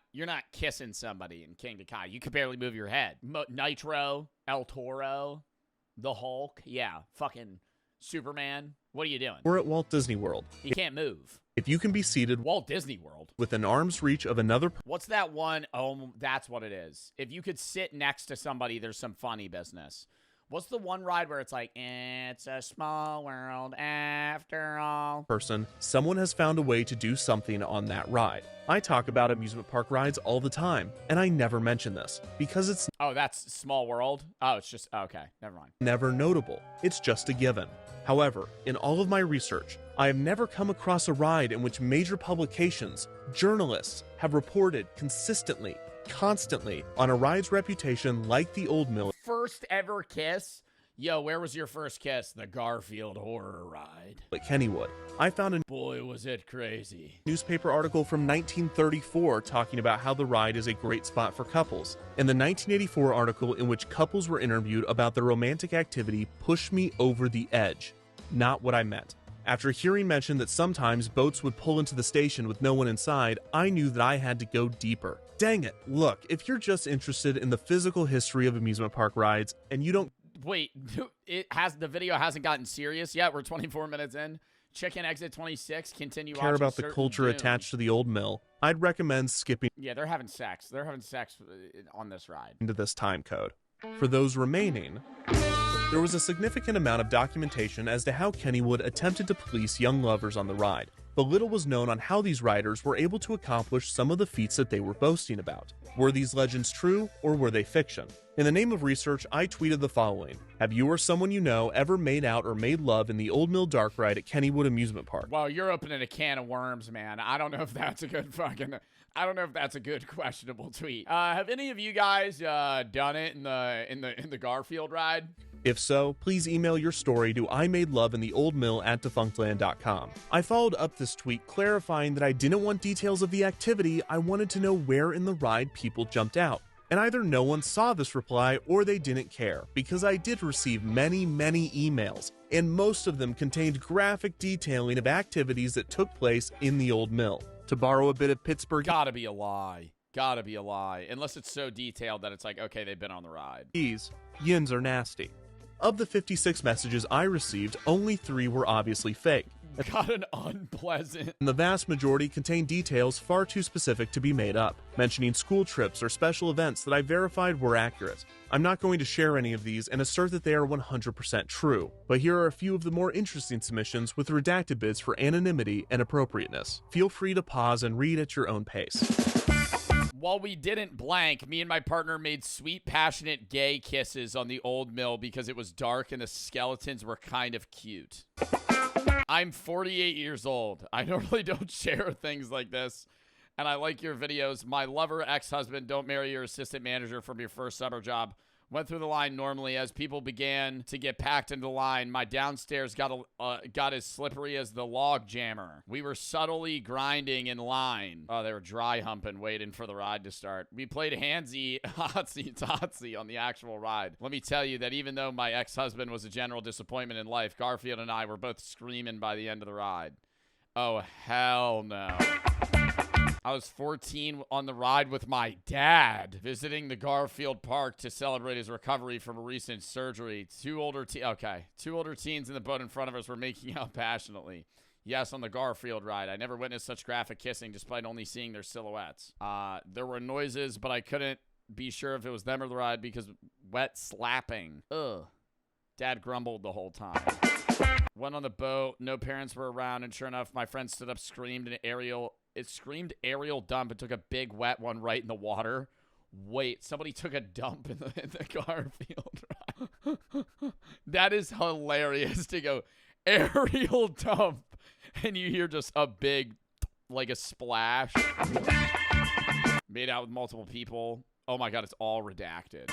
kissing somebody in King to Ka. You could barely move your head. Nitro, El Toro, the Hulk, yeah, fucking Superman. What are you doing? we're at Walt Disney World. You can't move. If you can be seated Walt Disney World. within arm's reach of another What's that one? Oh, that's what it is. If you could sit next to somebody, there's some funny business. What's the one ride where it's like, it's a small world after all? person, someone has found a way to do something on that ride. I talk about amusement park rides all the time, and I never mention this because it's Oh, that's Small World? Oh, it's just, okay, never mind. never notable. It's just a given. However, in all of my research, I have never come across a ride in which major publications, journalists, have reported consistently, constantly on a ride's reputation like the Old Mill First ever kiss? Yo, where was your first kiss? The Garfield horror ride. at Kennywood. I found a Boy, was it crazy. newspaper article from 1934 talking about how the ride is a great spot for couples, and the 1984 article in which couples were interviewed about their romantic activity pushed me over the edge. Not what I meant. After hearing mention that sometimes boats would pull into the station with no one inside, I knew that I had to go deeper. Dang it. Look, if you're just interested in the physical history of amusement park rides and you don't Wait, the video hasn't gotten serious yet? We're 24 minutes in. Chicken Exit 26, continue care watching about the Certain culture Doom. attached to the Old Mill, I'd recommend skipping Yeah, they're having sex. They're having sex on this ride. into this time code. For those remaining, there was a significant amount of documentation as to how Kennywood attempted to police young lovers on the ride, but little was known on how these riders were able to accomplish some of the feats that they were boasting about. Were these legends true, or were they fiction? In the name of research, I tweeted the following: have you or someone you know ever made out or made love in the Old Mill Dark Ride at Kennywood Amusement Park? Well, you're opening a can of worms, man. I don't know if that's a good questionable tweet. Have any of you guys done it in the Garfield ride? If so, please email your story to imadeloveintheoldmill@defunctland.com. I followed up this tweet clarifying that I didn't want details of the activity, I wanted to know where in the ride people jumped out. And either no one saw this reply or they didn't care, because I did receive many emails, and most of them contained graphic detailing of activities that took place in the Old Mill. To borrow a bit of Pittsburgh Gotta be a lie. Unless it's so detailed that it's like, okay, they've been on the ride. yins are nasty. Of the 56 messages I received, only 3 were obviously fake, Got an unpleasant. and the vast majority contained details far too specific to be made up, mentioning school trips or special events that I verified were accurate. I'm not going to share any of these and assert that they are 100% true, but here are a few of the more interesting submissions with redacted bits for anonymity and appropriateness. Feel free to pause and read at your own pace. While we didn't blank, me and my partner made sweet, passionate gay kisses on the Old Mill because it was dark and the skeletons were kind of cute. I'm 48 years old. I normally don't share things like this, and I like your videos. My lover, ex-husband, don't marry your assistant manager from your first summer job. Went through the line normally. As people began to get packed into the line, my downstairs got as slippery as the log jammer. We were subtly grinding in line. Oh, they were dry humping, waiting for the ride to start. We played handsy, hotsy on the actual ride. Let me tell you that even though my ex-husband was a general disappointment in life, Garfield and I were both screaming by the end of the ride. Oh, hell no. I was 14 on the ride with my dad, visiting the Garfield Park to celebrate his recovery from a recent surgery. Two older teens in the boat in front of us were making out passionately. Yes, on the Garfield ride. I never witnessed such graphic kissing despite only seeing their silhouettes. There were noises, but I couldn't be sure if it was them or the ride because wet slapping. Ugh. Dad grumbled the whole time. Went on the boat. No parents were around, and sure enough, my friend stood up, screamed aerial dump and took a big wet one right in the water. Wait, somebody took a dump in the Garfield ride. That is hilarious to go aerial dump and you hear just a big, like a splash. Made out with multiple people. Oh my God, it's all redacted.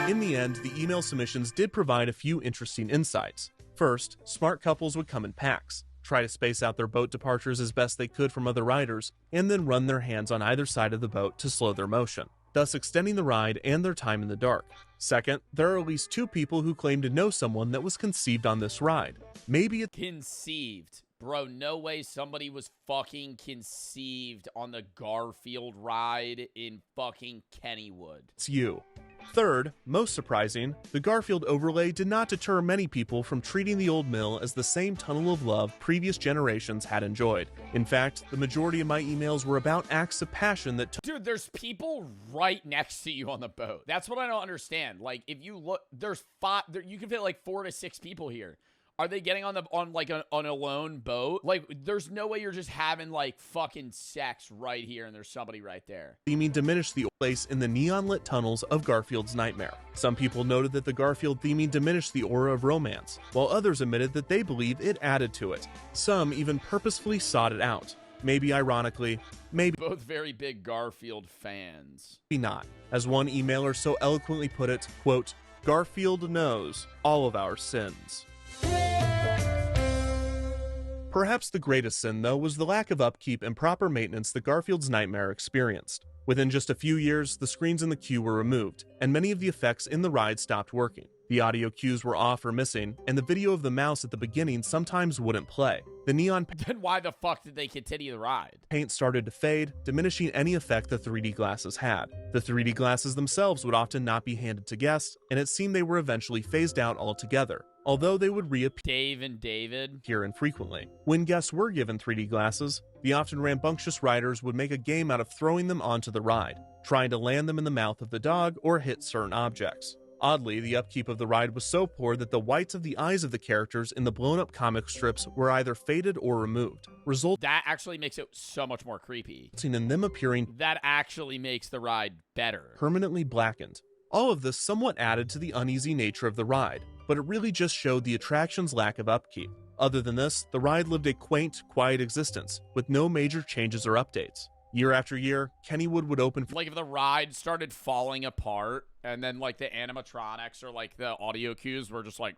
In the end, the email submissions did provide a few interesting insights. First, smart couples would come in packs, try to space out their boat departures as best they could from other riders, and then run their hands on either side of the boat to slow their motion, thus extending the ride and their time in the dark. Second, there are at least 2 people who claim to know someone that was conceived on this ride. Maybe it's Conceived. Bro, no way somebody was fucking conceived on the Garfield ride in fucking Kennywood. you. Third, most surprising, the Garfield overlay did not deter many people from treating the old mill as the same tunnel of love previous generations had enjoyed. In fact, the majority of my emails were about acts of passion that Dude, there's people right next to you on the boat. That's what I don't understand. Like, if you look, there's 5, you can fit like 4 to 6 people here. Are they getting on a lone boat? Like, there's no way you're just having like fucking sex right here and there's somebody right there. theming diminished the place in the neon-lit tunnels of Garfield's Nightmare. Some people noted that the Garfield theming diminished the aura of romance, while others admitted that they believe it added to it. Some even purposefully sought it out. Maybe ironically, maybe Both very big Garfield fans. not. As one emailer so eloquently put it, quote, Garfield knows all of our sins. Perhaps the greatest sin, though, was the lack of upkeep and proper maintenance that Garfield's Nightmare experienced. Within just a few years, the screens in the queue were removed, and many of the effects in the ride stopped working. The audio cues were off or missing, and the video of the mouse at the beginning sometimes wouldn't play. The neon Then why the fuck did they continue the ride? paint started to fade, diminishing any effect the 3D glasses had. The 3D glasses themselves would often not be handed to guests, and it seemed they were eventually phased out altogether, although they would reappear Dave and David. infrequently. When guests were given 3D glasses, the often rambunctious riders would make a game out of throwing them onto the ride, trying to land them in the mouth of the dog or hit certain objects. Oddly, the upkeep of the ride was so poor that the whites of the eyes of the characters in the blown-up comic strips were either faded or removed, resulting That actually makes it so much more creepy. in them appearing That actually makes the ride better. permanently blackened. All of this somewhat added to the uneasy nature of the ride, but it really just showed the attraction's lack of upkeep. Other than this, the ride lived a quaint, quiet existence, with no major changes or updates. Year after year, Kennywood would open for Like, if the ride started falling apart and then like the animatronics or like the audio cues were just like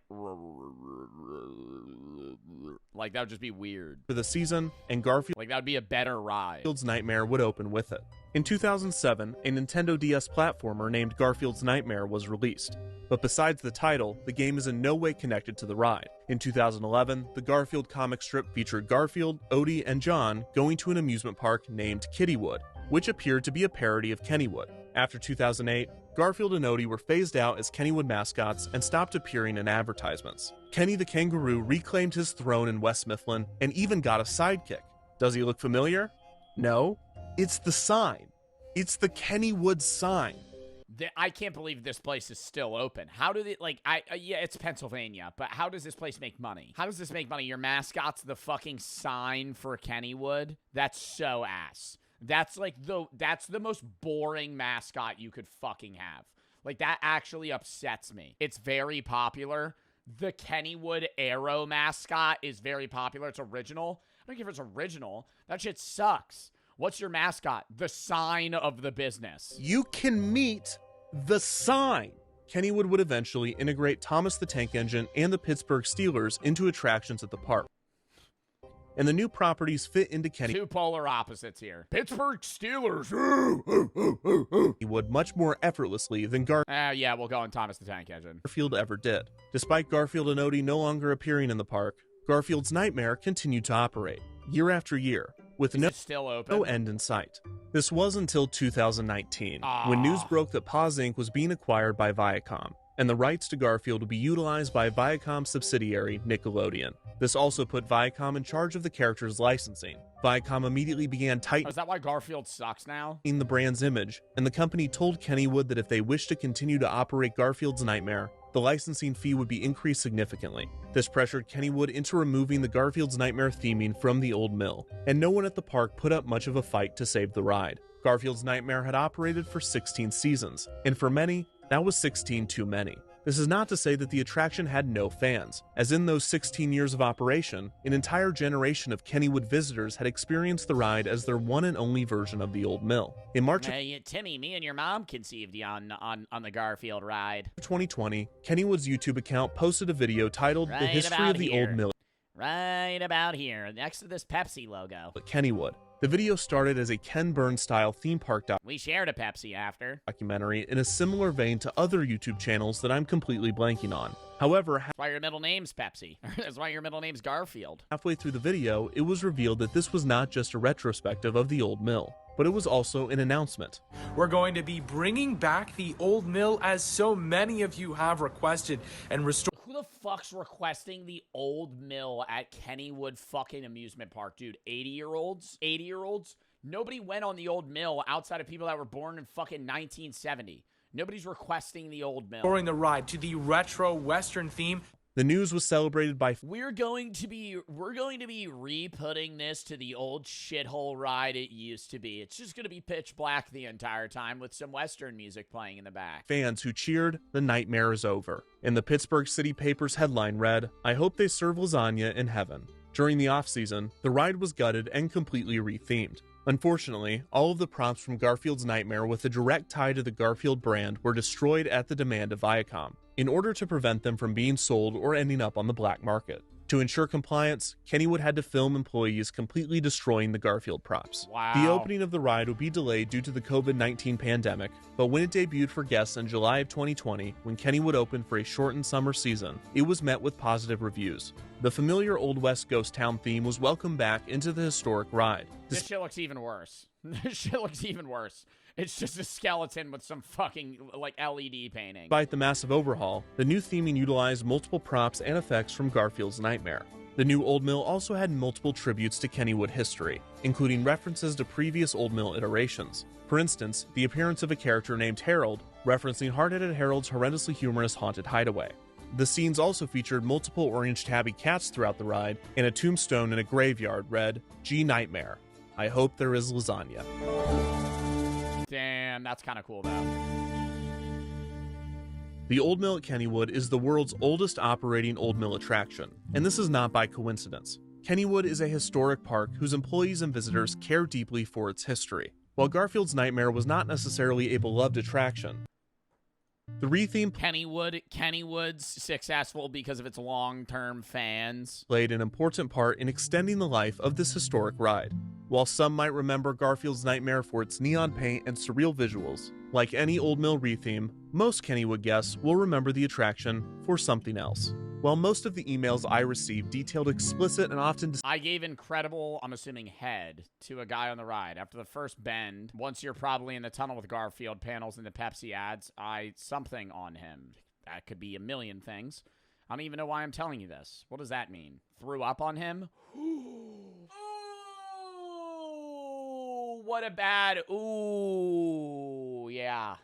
that would just be weird. the season, and Garfield's Like, that would be a better ride. Nightmare would open with it. In 2007, a Nintendo DS platformer named Garfield's Nightmare was released. But besides the title, the game is in no way connected to the ride. In 2011, the Garfield comic strip featured Garfield, Odie, and John going to an amusement park named Kittywood, which appeared to be a parody of Kennywood. After 2008, Garfield and Odie were phased out as Kennywood mascots and stopped appearing in advertisements. Kenny the Kangaroo reclaimed his throne in West Mifflin and even got a sidekick. Does he look familiar? No. It's the sign. It's the Kennywood sign. I can't believe this place is still open. How do they, like, yeah, it's Pennsylvania, but how does this place make money? How does this make money? Your mascot's the fucking sign for Kennywood? That's so ass. That's like that's the most boring mascot you could fucking have. Like, that actually upsets me. It's very popular. The Kennywood Arrow mascot is very popular. It's original. I don't care if it's original. That shit sucks. What's your mascot? The sign of the business. You can meet the sign. Kennywood would eventually integrate Thomas the Tank Engine and the Pittsburgh Steelers into attractions at the park. And the new properties fit into Two polar opposites here. Pittsburgh Steelers. Kennywood much more effortlessly than Yeah, we'll go on Thomas the Tank Engine. Garfield ever did. Despite Garfield and Odie no longer appearing in the park, Garfield's Nightmare continued to operate, year after year, with Is no it still open? no end in sight. This was until 2019, when news broke that Paws Inc. was being acquired by Viacom, and the rights to Garfield would be utilized by Viacom subsidiary Nickelodeon. This also put Viacom in charge of the character's licensing. Viacom immediately began Oh, tightening is that why Garfield sucks now? the brand's image, and the company told Kennywood that if they wished to continue to operate Garfield's Nightmare, the licensing fee would be increased significantly. This pressured Kennywood into removing the Garfield's Nightmare theming from the old mill, and no one at the park put up much of a fight to save the ride. Garfield's Nightmare had operated for 16 seasons, and for many, that was 16 too many. This is not to say that the attraction had no fans, as in those 16 years of operation, an entire generation of Kennywood visitors had experienced the ride as their one and only version of the old mill. In March of Hey, Timmy, me and your mom conceived you on the Garfield ride. 2020, Kennywood's YouTube account posted a video titled The Right History about of the here. Old Mill Right about here, next to this Pepsi logo. at Kennywood. The video started as a Ken Burns-style theme park We shared a Pepsi after. documentary in a similar vein to other YouTube channels that I'm completely blanking on. However, That's why your middle name's Pepsi. That's why your middle name's Garfield. halfway through the video, it was revealed that this was not just a retrospective of the old mill, but it was also an announcement. We're going to be bringing back the old mill as so many of you have requested and restore. Who the fuck's requesting the old mill at Kennywood fucking amusement park, dude? 80-year-olds? 80-year-olds? Nobody went on the old mill outside of people that were born in fucking 1970. Nobody's requesting the old mill. Restoring the ride to the retro Western theme. The news was celebrated by We're going to be re-putting this to the old shithole ride it used to be. It's just going to be pitch black the entire time with some Western music playing in the back. fans who cheered, "The nightmare is over." And the Pittsburgh City Paper's headline read, "I hope they serve lasagna in heaven." During the off-season, the ride was gutted and completely rethemed. Unfortunately, all of the props from Garfield's Nightmare with a direct tie to the Garfield brand were destroyed at the demand of Viacom, in order to prevent them from being sold or ending up on the black market. To ensure compliance, Kennywood had to film employees completely destroying the Garfield props. Wow. The opening of the ride would be delayed due to the COVID-19 pandemic, but when it debuted for guests in July of 2020, when Kennywood opened for a shortened summer season, it was met with positive reviews. The familiar Old West ghost town theme was welcomed back into the historic ride. This shit looks even worse. This shit looks even worse. It's just a skeleton with some fucking, like, LED painting. Despite the massive overhaul, the new theming utilized multiple props and effects from Garfield's Nightmare. The new Old Mill also had multiple tributes to Kennywood history, including references to previous Old Mill iterations. For instance, the appearance of a character named Harold, referencing Hard-Headed Harold's horrendously humorous haunted hideaway. The scenes also featured multiple orange tabby cats throughout the ride, and a tombstone in a graveyard read, "G Nightmare. I hope there is lasagna." Damn, that's kind of cool, though. The Old Mill at Kennywood is the world's oldest operating Old Mill attraction, and this is not by coincidence. Kennywood is a historic park whose employees and visitors care deeply for its history. While Garfield's Nightmare was not necessarily a beloved attraction, the rethemed Kennywood's successful because of its long-term fans. played an important part in extending the life of this historic ride. While some might remember Garfield's Nightmare for its neon paint and surreal visuals, like any Old Mill retheme, most Kennywood guests will remember the attraction for something else. While most of the emails I received detailed explicit and often I gave incredible, I'm assuming, head to a guy on the ride. After the first bend, once you're probably in the tunnel with Garfield panels and the Pepsi ads, something on him. That could be a million things. I don't even know why I'm telling you this. What does that mean? Threw up on him? Ooh, what a bad, ooh, yeah,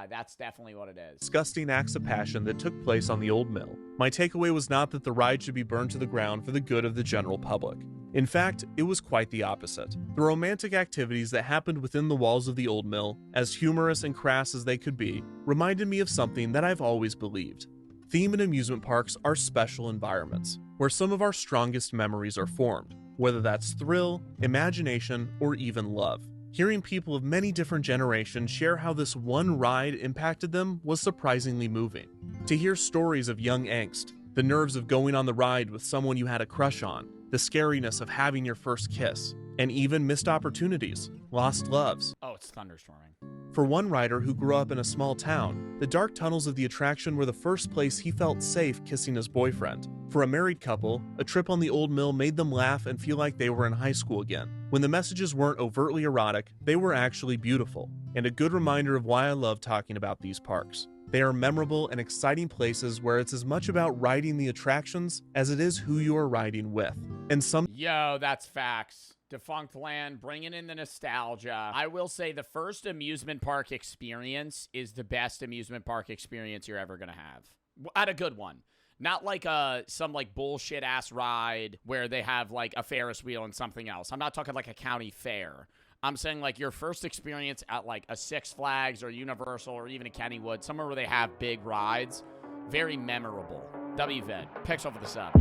that's definitely what it is. disgusting acts of passion that took place on the Old Mill. My takeaway was not that the ride should be burned to the ground for the good of the general public. In fact, it was quite the opposite. The romantic activities that happened within the walls of the Old Mill, as humorous and crass as they could be, reminded me of something that I've always believed. Theme and amusement parks are special environments, where some of our strongest memories are formed, whether that's thrill, imagination, or even love. Hearing people of many different generations share how this one ride impacted them was surprisingly moving. To hear stories of young angst, the nerves of going on the ride with someone you had a crush on, the scariness of having your first kiss, and even missed opportunities, lost loves. Oh, it's thunderstorming. For one rider who grew up in a small town, the dark tunnels of the attraction were the first place he felt safe kissing his boyfriend. For a married couple, a trip on the Old Mill made them laugh and feel like they were in high school again. When the messages weren't overtly erotic, they were actually beautiful, and a good reminder of why I love talking about these parks. They are memorable and exciting places where it's as much about riding the attractions as it is who you are riding with. And some Yo, that's facts. Defunct Land, bringing in the nostalgia. I will say the first amusement park experience is the best amusement park experience you're ever going to have. At a good one. Not like some like bullshit ass ride where they have like a Ferris wheel and something else. I'm not talking like a county fair. I'm saying like your first experience at like a Six Flags or Universal or even a Kennywood, somewhere where they have big rides. Very memorable. WVed. Picks over the sub.